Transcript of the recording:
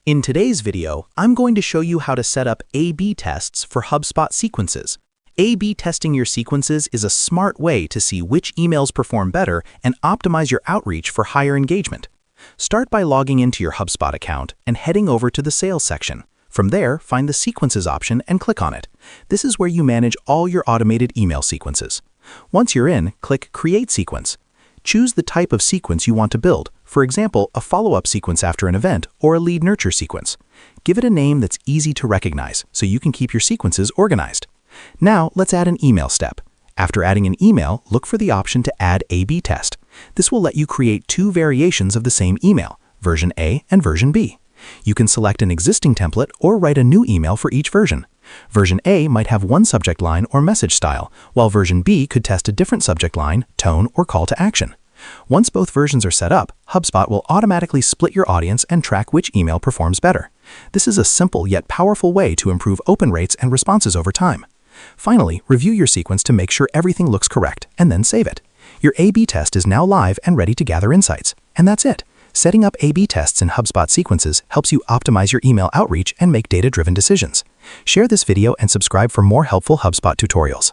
In today's video, I'm going to show you how to set up A/B tests for HubSpot sequences. A/B testing your sequences is a smart way to see which emails perform better and optimize your outreach for higher engagement. Start by logging into your HubSpot account and heading over to the Sales section. From there, find the Sequences option and click on it. This is where you manage all your automated email sequences. Once you're in, click Create Sequence. Choose the type of sequence you want to build, for example, a follow-up sequence after an event or a lead nurture sequence. Give it a name that's easy to recognize so you can keep your sequences organized. Now, let's add an email step. After adding an email, look for the option to add A/B test. This will let you create two variations of the same email, version A and version B. You can select an existing template or write a new email for each version. Version A might have one subject line or message style, while version B could test a different subject line, tone, or call to action. Once both versions are set up, HubSpot will automatically split your audience and track which email performs better. This is a simple yet powerful way to improve open rates and responses over time. Finally, review your sequence to make sure everything looks correct, and then save it. Your A/B test is now live and ready to gather insights. And that's it. Setting up A/B tests in HubSpot sequences helps you optimize your email outreach and make data-driven decisions. Share this video and subscribe for more helpful HubSpot tutorials.